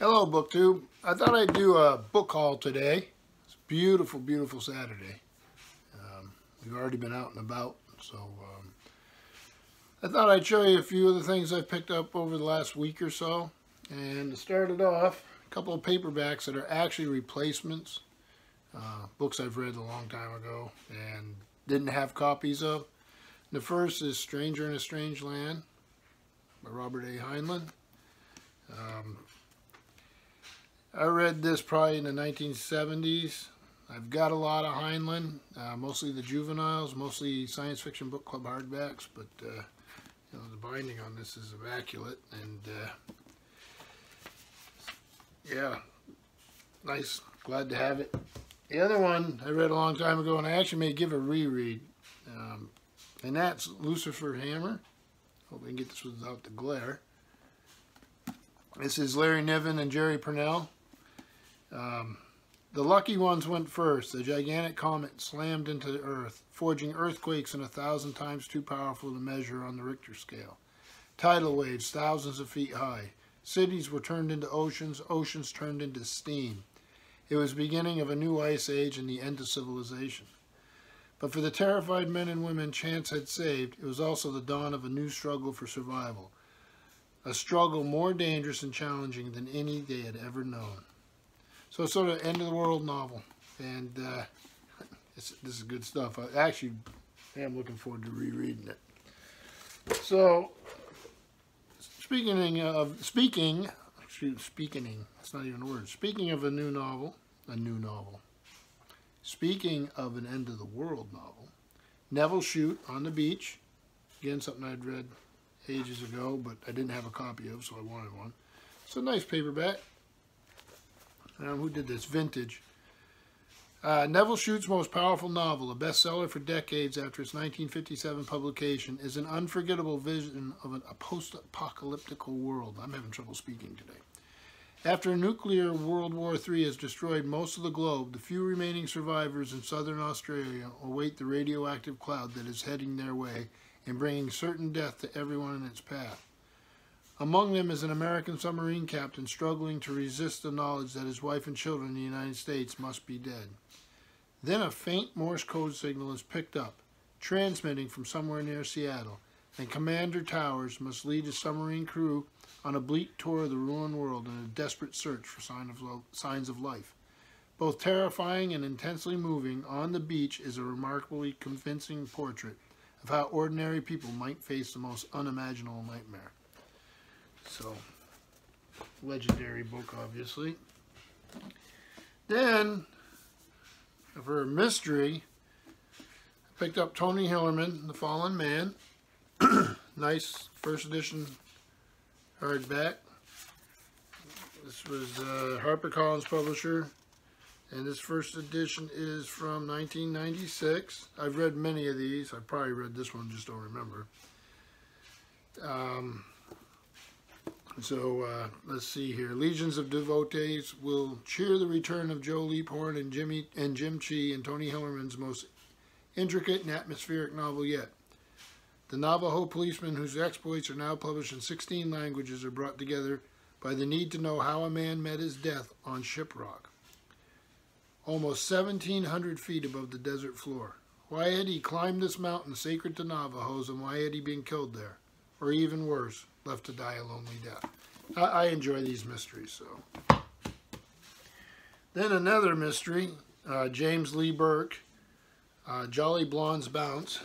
Hello, BookTube. I thought I'd do a book haul today. It's a beautiful, beautiful Saturday. We've already been out and about, so I thought I'd show you a few of the things I've picked up over the last week or so. And to start it off, a couple of paperbacks that are actually replacements. Books I've read a long time ago and didn't have copies of. The first is Stranger in a Strange Land by Robert A. Heinlein. I read this probably in the 1970s. I've got a lot of Heinlein, mostly the juveniles, mostly Science Fiction Book Club hardbacks, but you know, the binding on this is immaculate, and yeah, nice, glad to have it. The other one I read a long time ago, and I actually may give a reread, and that's Lucifer Hammer. Hope I can get this without the glare. This is Larry Niven and Jerry Purnell. The lucky ones went first. The gigantic comet slammed into the earth, forging earthquakes 1,000 times too powerful to measure on the Richter scale. Tidal waves thousands of feet high. Cities were turned into oceans, oceans turned into steam. It was the beginning of a new ice age and the end of civilization. But for the terrified men and women chance had saved, it was also the dawn of a new struggle for survival. A struggle more dangerous and challenging than any they had ever known. So it's sort of end of the world novel, and this is good stuff. I actually am looking forward to rereading it. So speaking, that's not even a word. Speaking of a new novel. Speaking of an end of the world novel, Nevil Shute, On the Beach. Again, something I'd read ages ago, but I didn't have a copy of, so I wanted one. It's a nice paperback. Who did this? Vintage. Nevil Shute's most powerful novel, a bestseller for decades after its 1957 publication, is an unforgettable vision of a post-apocalyptic world. I'm having trouble speaking today. After a nuclear World War III has destroyed most of the globe, the few remaining survivors in southern Australia await the radioactive cloud that is heading their way and bringing certain death to everyone in its path. Among them is an American submarine captain struggling to resist the knowledge that his wife and children in the United States must be dead. Then a faint Morse code signal is picked up, transmitting from somewhere near Seattle, and Commander Towers must lead his submarine crew on a bleak tour of the ruined world in a desperate search for signs of life. Both terrifying and intensely moving, On the Beach is a remarkably convincing portrait of how ordinary people might face the most unimaginable nightmare. So, legendary book, obviously. Then, for a mystery, I picked up Tony Hillerman, The Fallen Man. Nice first edition hardback. This was HarperCollins publisher, and this first edition is from 1996. I've read many of these. I've probably read this one, just don't remember. So let's see here. Legions of devotees will cheer the return of Joe Leaphorn and Jim Chee in Tony Hillerman's most intricate and atmospheric novel yet. The Navajo policemen whose exploits are now published in 16 languages are brought together by the need to know how a man met his death on Shiprock, almost 1,700 feet above the desert floor. Why had he climbed this mountain sacred to Navajos, and why had he been killed there? Or even worse, left to die a lonely death. I enjoy these mysteries. So, then another mystery, James Lee Burke, Jolly Blonde's Bounce.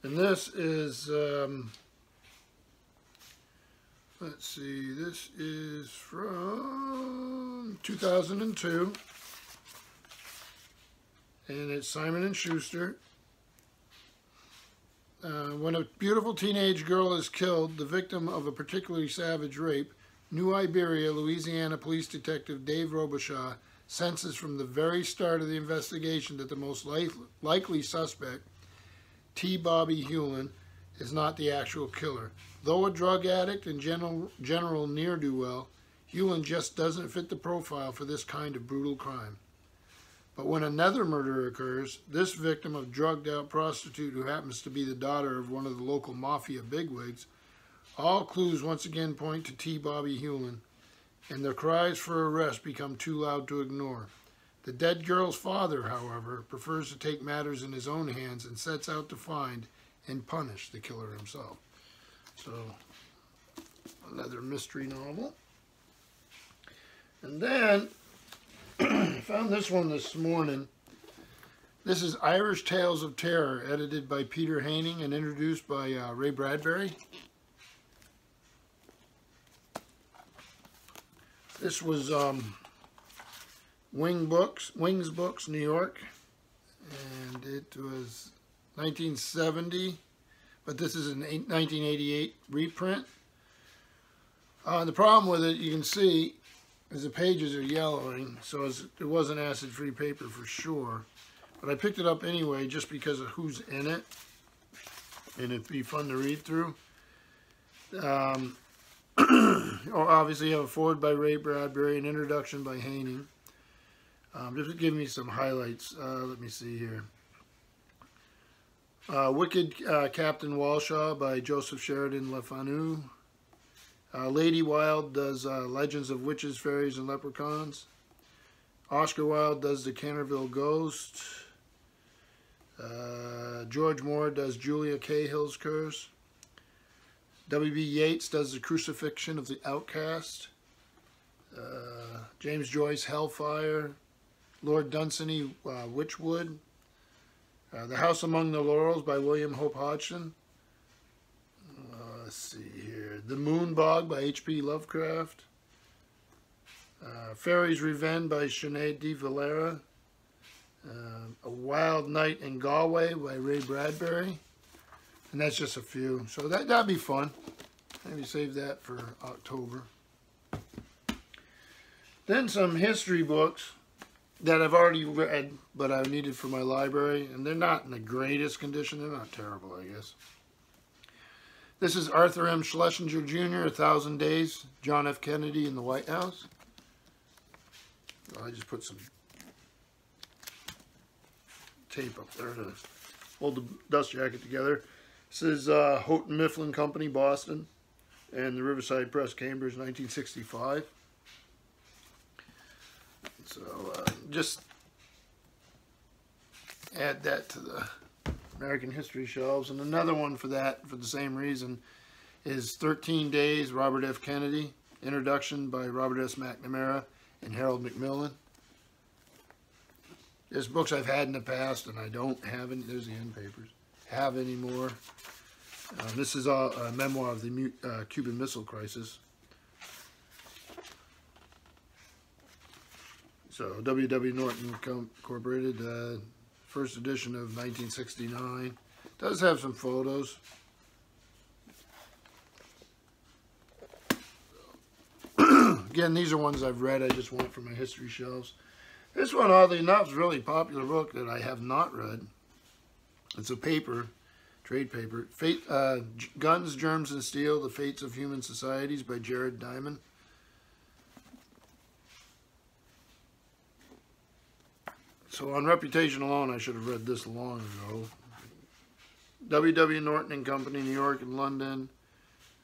And this is, let's see, this is from 2002. And it's Simon & Schuster. When a beautiful teenage girl is killed, the victim of a particularly savage rape, New Iberia, Louisiana police detective Dave Robichaud senses from the very start of the investigation that the most likely suspect, T. Bobby Hewlin, is not the actual killer. Though a drug addict and general ne'er-do-well, Hewlin just doesn't fit the profile for this kind of brutal crime. But when another murder occurs, this victim, a drugged-out prostitute who happens to be the daughter of one of the local mafia bigwigs, all clues once again point to T. Bobby Hewlin, and the cries for arrest become too loud to ignore. The dead girl's father, however, prefers to take matters in his own hands and sets out to find and punish the killer himself. So, another mystery novel. And then, I found this one this morning. This is Irish Tales of Terror, edited by Peter Haining and introduced by Ray Bradbury. This was Wings Books, New York, and it was 1970, but this is an 1988 reprint. The problem with it, you can see, is the pages are yellowing, so it wasn't acid-free paper for sure. But I picked it up anyway just because of who's in it, and it'd be fun to read through. Obviously, you have a foreword by Ray Bradbury, an introduction by Haining. Just to give me some highlights. Let me see here. Wicked Captain Walshaw by Joseph Sheridan Le Fanu. Lady Wilde does Legends of Witches, Fairies, and Leprechauns. Oscar Wilde does The Canterville Ghost. George Moore does Julia Cahill's Curse. W.B. Yeats does The Crucifixion of the Outcast. James Joyce, Hellfire. Lord Dunsany, Witchwood. The House Among the Laurels by William Hope Hodgson. Let's see here. The Moonbog by H.P. Lovecraft. Fairy's Revenge by Sinead de Valera. A Wild Night in Galway by Ray Bradbury. And that's just a few. So that'd be fun. Maybe save that for October. Then some history books that I've already read, but I needed for my library. And they're not in the greatest condition. They're not terrible, I guess. This is Arthur M. Schlesinger Jr., 1,000 Days, John F. Kennedy in the White House. I just put some tape up there to hold the dust jacket together. This is Houghton Mifflin Company, Boston, and the Riverside Press, Cambridge, 1965. So just add that to the American history shelves. And another one for that, for the same reason, is 13 Days, Robert F. Kennedy, introduction by Robert S. McNamara and Harold Macmillan. There's books I've had in the past, and I don't have any. There's the end papers. Have any more. This is a memoir of the Cuban Missile Crisis. So W.W. Norton Incorporated, first edition of 1969. Does have some photos. Again, these are ones I've read. I just want for my history shelves. This one, oddly enough, is a really popular book that I have not read. It's a paper, trade paper. Guns, Germs, and Steel, The Fates of Human Societies by Jared Diamond. So on reputation alone, I should have read this long ago. W.W. Norton and Company, New York and London.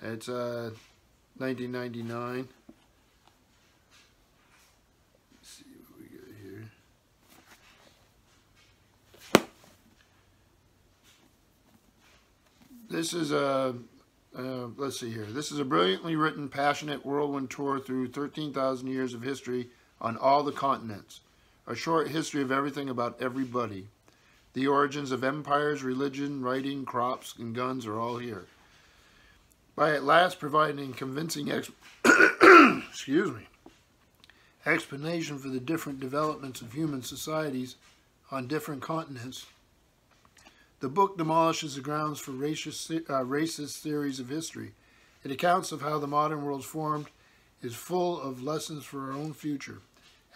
It's 1999. Let's see what we got here. This is let's see here. This is a brilliantly written, passionate whirlwind tour through 13,000 years of history on all the continents. A short history of everything about everybody. The origins of empires, religion, writing, crops, and guns are all here. By at last providing convincing excuse me, explanation for the different developments of human societies on different continents, the book demolishes the grounds for racist theories of history. It accounts of how the modern world formed, is full of lessons for our own future.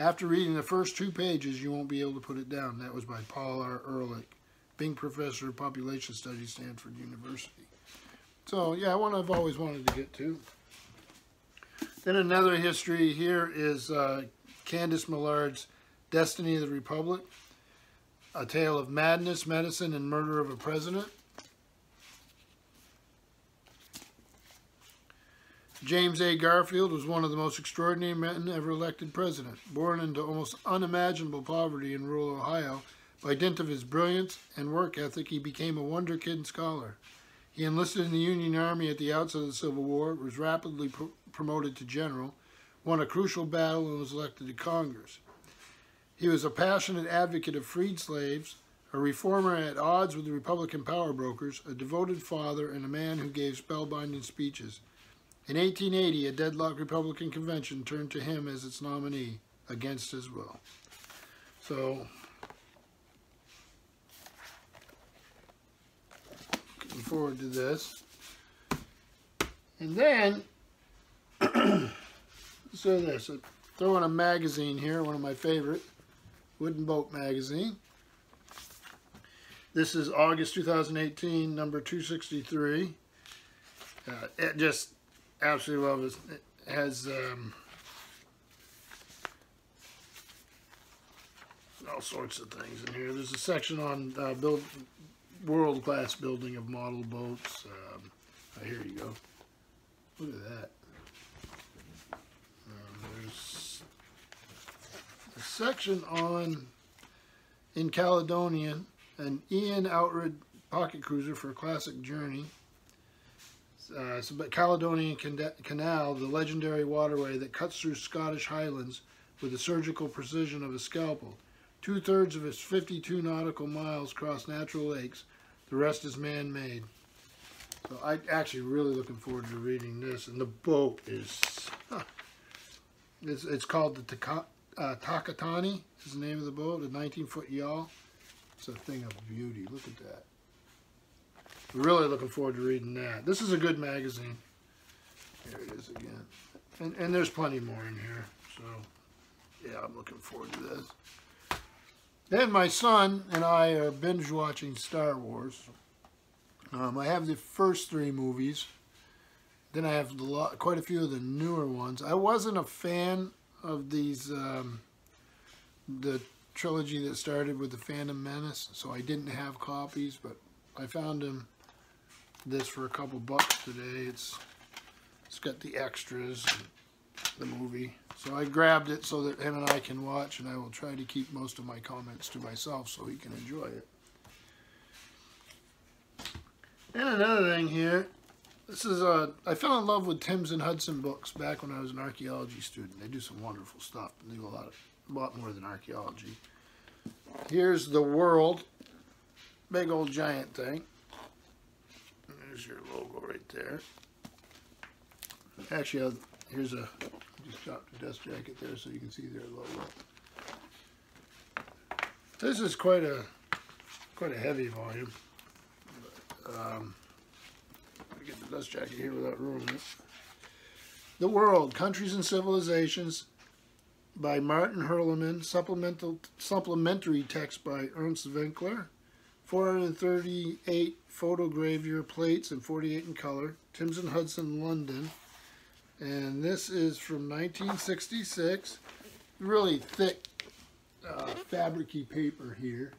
After reading the first 2 pages, you won't be able to put it down. That was by Paul R. Ehrlich, Bing Professor of Population Studies, Stanford University. So, yeah, one I've always wanted to get to. Then another history here is Candace Millard's Destiny of the Republic, A Tale of Madness, Medicine, and Murder of a President. James A. Garfield was one of the most extraordinary men ever elected president. Born into almost unimaginable poverty in rural Ohio, by dint of his brilliance and work ethic, he became a wonder kid and scholar. He enlisted in the Union Army at the outset of the Civil War, was rapidly promoted to general, won a crucial battle, and was elected to Congress. He was a passionate advocate of freed slaves, a reformer at odds with the Republican power brokers, a devoted father, and a man who gave spellbinding speeches. In 1880, a deadlocked Republican convention turned to him as its nominee, against his will. So, looking forward to this. And then, so this, I throw in a magazine here, one of my favorite, Wooden Boat magazine. This is August 2018, number 263. It just absolutely love it. It has all sorts of things in here. There's a section on world-class building of model boats. Here you go. Look at that. There's a section on, in Caledonian, an Ian Outred pocket cruiser for a classic journey. But Caledonian Canal, the legendary waterway that cuts through Scottish Highlands with the surgical precision of a scalpel. 2/3 of its 52 nautical miles cross natural lakes. The rest is man-made. So I'm actually really looking forward to reading this. And the boat is, it's called the Takatani is the name of the boat, a 19-foot yawl. It's a thing of beauty. Look at that. Really looking forward to reading that. This is a good magazine. Here it is again. And there's plenty more in here. So, yeah, I'm looking forward to this. Then my son and I are binge watching Star Wars. I have the first 3 movies. Then I have quite a few of the newer ones. I wasn't a fan of these, the trilogy that started with the Phantom Menace, so I didn't have copies, but I found this for a couple bucks today. It's got the extras, the movie. So I grabbed it so that him and I can watch, and I will try to keep most of my comments to myself so he can enjoy it. And another thing here, this is I fell in love with Timms and Hudson books back when I was an archaeology student. They do some wonderful stuff. They do a lot more than archaeology. Here's The World, big old giant thing. There's your logo right there. Actually, here's a, just dropped a dust jacket there so you can see their logo. This is quite a heavy volume. I get the dust jacket here without ruining it. The World, Countries and Civilizations by Martin Hillerman, supplementary text by Ernst Winkler, 438 photogravure plates and 48 in color, Timms and Hudson, London. And this is from 1966. Really thick, fabric-y paper here.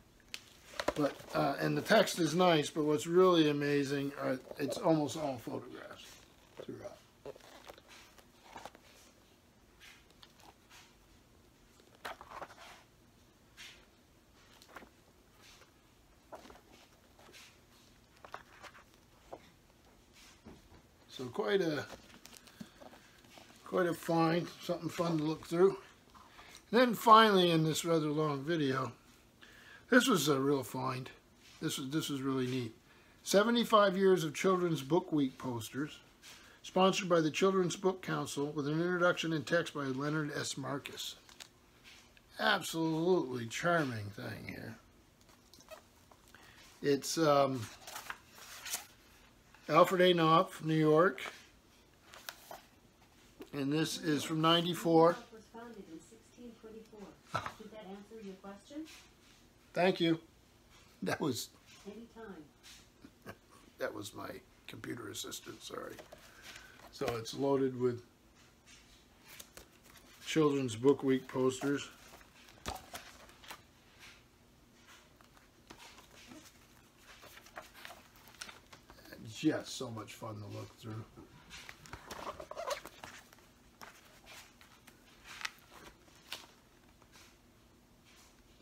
But and the text is nice, but what's really amazing, it's almost all photographs throughout. So quite a find, something fun to look through. And then finally, in this rather long video, this was a real find. This was really neat. 75 years of Children's Book Week posters, sponsored by the Children's Book Council, with an introduction and text by Leonard S. Marcus. Absolutely charming thing here. It's Alfred A. Knopf, New York. And this is from '94. was founded in 1624. Did that answer your question? Thank you. That was Anytime. that was my computer assistant, sorry. So it's loaded with Children's Book Week posters. just so much fun to look through.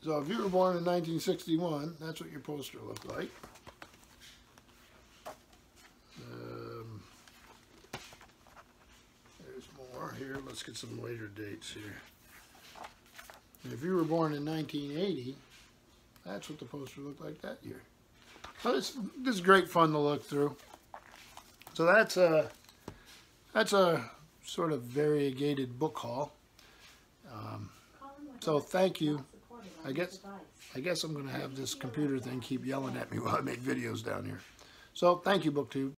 So if you were born in 1961, that's what your poster looked like. There's more here. Let's get some later dates here. And if you were born in 1980, that's what the poster looked like that year. So this is great fun to look through. So that's a sort of variegated book haul. So thank you. I guess I'm going to have this computer thing keep yelling at me while I make videos down here. So thank you, BookTube.